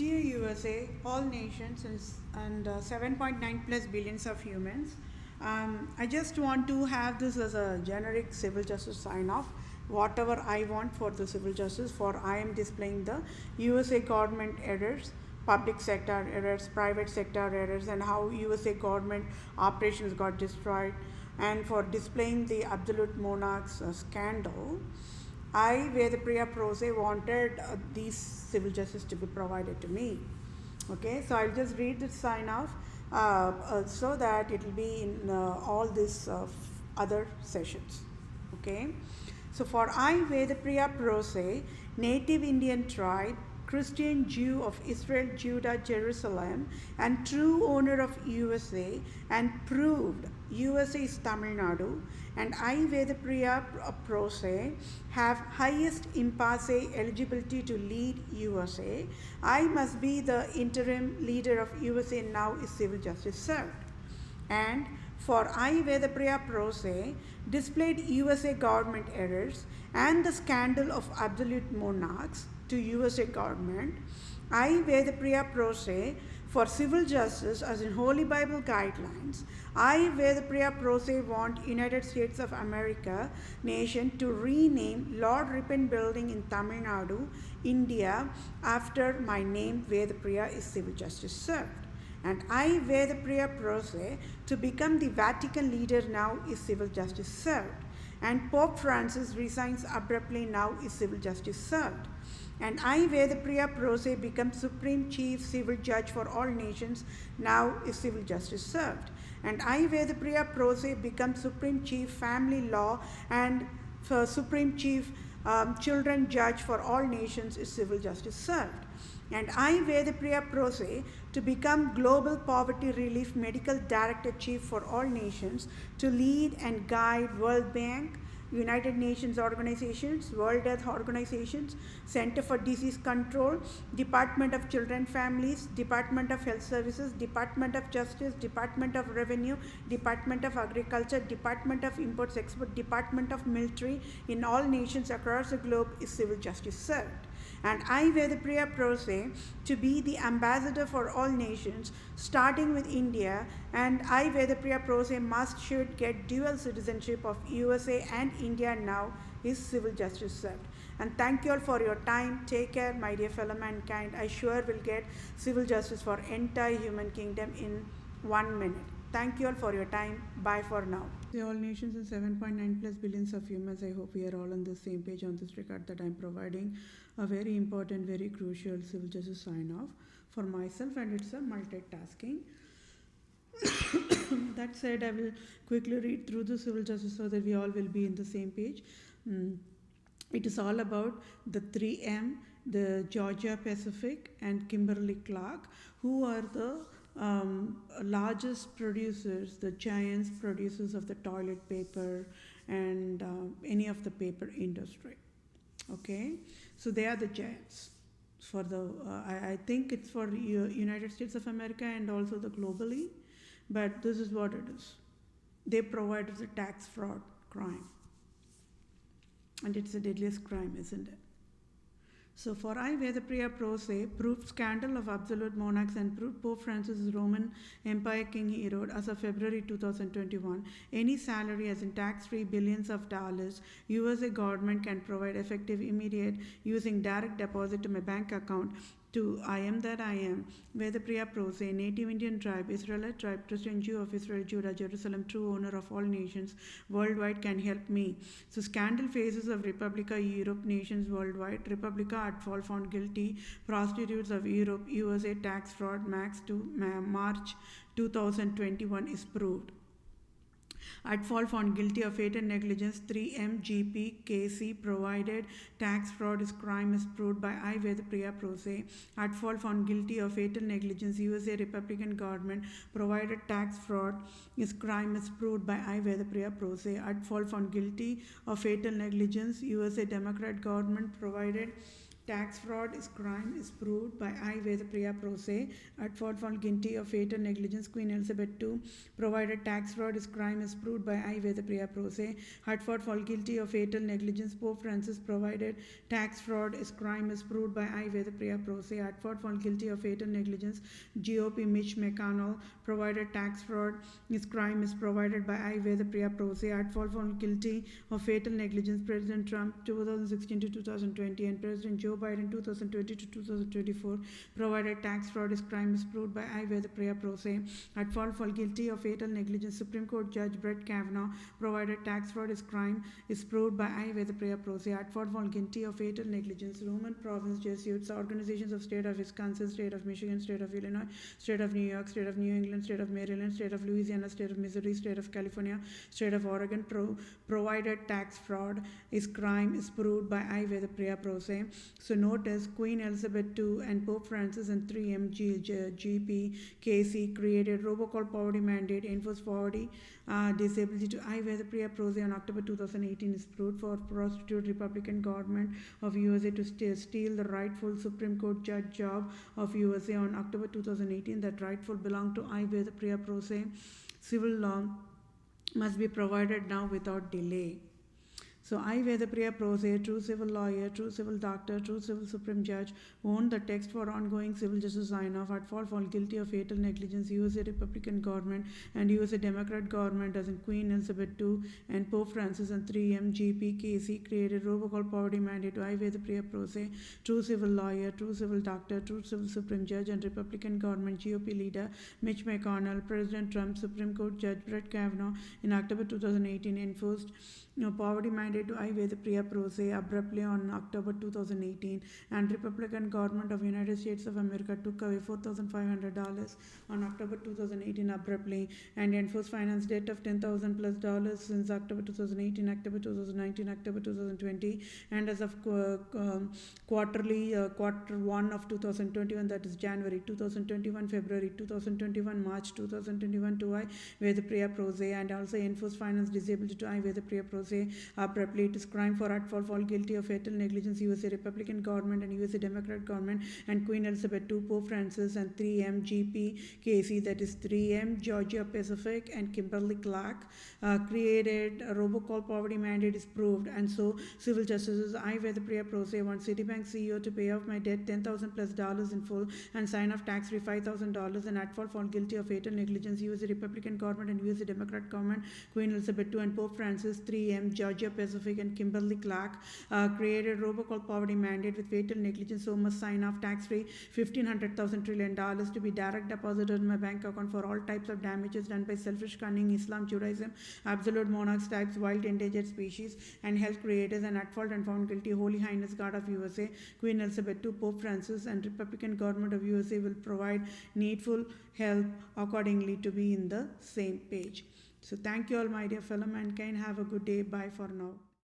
Dear USA, all nations, and 7.9 plus billions of humans, I just want to have this as a generic civil justice sign off. Whatever I want for the civil justice, for I am displaying the USA government errors, public sector errors, private sector errors, and how USA government operations got destroyed, and for displaying the absolute monarchs scandal. I, Vedapriya Prose, wanted these civil justice to be provided to me. Okay, so I'll just read the sign off so that it will be in all these other sessions. Okay, so for I, Vedapriya Prose, native Indian tribe, Christian Jew of Israel, Judah, Jerusalem, and true owner of USA, and proved USA is Tamil Nadu, and I, Vedapriya Prose, have highest impasse eligibility to lead USA. I must be the interim leader of USA now is civil justice served. And for I, Vedapriya Prose, displayed USA government errors and the scandal of absolute monarchs to USA government. I, Vedapriya Prose, for civil justice as in Holy Bible guidelines. I, Vedapriya Prose, want United States of America nation to rename Lord Ripon Building in Tamil Nadu, India, after my name Vedapriya is civil justice served. And I, Vedapriya Prose, to become the Vatican leader now is civil justice served. And Pope Francis resigns abruptly now is civil justice served. And I, Vedapriya Prose, become Supreme Chief Civil Judge for all nations, now is civil justice served. And I, Vedapriya Prose, become Supreme Chief Family Law and Supreme Chief Children Judge for all nations is civil justice served. And I, Vedapriya Prose, to become Global Poverty Relief Medical Director Chief for all nations, to lead and guide World Bank, United Nations organizations, World Health Organizations, Center for Disease Control, Department of Children Families, Department of Health Services, Department of Justice, Department of Revenue, Department of Agriculture, Department of Imports Export, Department of Military in all nations across the globe is civil justice served. And I, Vedapriya Prose, to be the ambassador for all nations, starting with India, and I, Vedapriya Prose, should get dual citizenship of USA and India now is civil justice served. And thank you all for your time. Take care, my dear fellow mankind. I sure will get civil justice for entire human kingdom in 1 minute. Thank you all for your time. Bye for now. All nations and 7.9 plus billions of humans, I hope we are all on the same page on this regard that I am providing a very important, very crucial civil justice sign off for myself, and it's a multitasking. That said, I will quickly read through the civil justice so that we all will be in the same page. It is all about the 3M, the Georgia Pacific, and Kimberly Clark, who are the largest producers, the giants producers of the toilet paper and any of the paper industry. Okay, so they are the giants for the I think it's for United States of America and also the globally, but this is what it is. They provide the tax fraud crime, and it's the deadliest crime, isn't it? So for I, Vedapriya Prose, proved scandal of absolute monarchs and proved Pope Francis Roman Empire King Herod as of February 2021, any salary as in tax-free billions of dollars, USA government can provide effective immediate using direct deposit to my bank account to I am that I am, Vedapriya Prose, native Indian tribe, Israelite tribe, Christian Jew of Israel, Judah, Jerusalem, true owner of all nations worldwide can help me. So scandal phases of Republica Europe nations worldwide, Republica at fault found guilty, prostitutes of Europe, USA tax fraud, max to March 2021 is proved. At fault found guilty of fatal negligence, 3MGP KC provided tax fraud is crime is proved by I, Vedapriya Prose. At fault found guilty of fatal negligence, USA Republican government provided tax fraud is crime is proved by I, Vedapriya Prose. At fault found guilty of fatal negligence, USA Democrat government provided Tax fraud is crime is proved by I. Vedapriya Pro Se. At fault found guilty of fatal negligence. Queen Elizabeth II provided tax fraud is crime is proved by I. Vedapriya Pro Se. Hartford found guilty of fatal negligence. Pope Francis provided tax fraud is crime is proved by I. Vedapriya Pro Se. Hartford found guilty of fatal negligence. GOP Mitch McConnell provided tax fraud is crime is provided by I. Vedapriya Pro Se. Hartford found guilty of fatal negligence. President Trump 2016 to 2020 and President Joe Biden 2020 to 2024 provided tax fraud is crime is proved by I. Vedapriya Pro Se. At fault for guilty of fatal negligence, Supreme Court Judge Brett Kavanaugh provided tax fraud is crime is proved by I. Vedapriya Pro Se. At fault for guilty of fatal negligence, Roman Province Jesuits, organizations of state of Wisconsin, state of Michigan, state of Illinois, state of New York, state of New England, state of Maryland, state of Louisiana, state of Missouri, state of California, state of Oregon provided tax fraud is crime is proved by I. Vedapriya Pro Se. So notice Queen Elizabeth II and Pope Francis and 3M GP created robocall poverty mandate, enforced poverty disability to I. Vedapriya Pro Se on October 2018 is proved for prostitute Republican government of USA to steal the rightful Supreme Court judge job of USA on October 2018. That rightful belonged to I. Vedapriya Pro Se. Civil law must be provided now without delay. So I. Vedapriya Pro Se, true civil lawyer, true civil doctor, true civil supreme judge, owned the text for ongoing civil justice sign-off, at fault found guilty of fatal negligence, USA Republican government and USA Democrat government as in Queen Elizabeth II and Pope Francis and 3M GP created robocall poverty mandate to I. Vedapriya Pro Se, true civil lawyer, true civil doctor, true civil supreme judge and Republican government GOP leader Mitch McConnell, President Trump, Supreme Court Judge Brett Kavanaugh in October 2018 enforced poverty mandate to I. Vedapriya Pro Se abruptly on October 2018, and Republican government of United States of America took away $4,500 on October 2018 abruptly and enforced finance debt of $10,000 plus dollars since October 2018, October 2019, October 2020, and as of quarter 1 of 2021, that is January 2021, February 2021, March 2021 to I. Vedapriya Pro Se, and also enforced finance disability to I. Vedapriya Pro Se abruptly. It is crime for at fault found guilty of fatal negligence, USA Republican government and USA Democrat government and Queen Elizabeth II, Pope Francis and 3M GP that is 3M Georgia Pacific and Kimberly Clark created a robocall poverty mandate is proved, and so civil justices I. Vedapriya Pro Se want Citibank CEO to pay off my debt $10,000 plus dollars in full and sign off tax free $5,000, and at fault found guilty of fatal negligence, USA Republican government and USA Democrat government, Queen Elizabeth II and Pope Francis, 3M Georgia Pacific and Kimberly Clark created robocall poverty mandate with fatal negligence, so must sign off tax free $1,500 trillion to be direct deposited in my bank account for all types of damages done by selfish, cunning Islam, Judaism, absolute monarchs types, wild endangered species and health creators, and at fault and found guilty Holy Highness God of USA, Queen Elizabeth II, Pope Francis and Republican government of USA will provide needful help accordingly to be in the same page. So thank you all, my dear fellow mankind. Have a good day. Bye for now.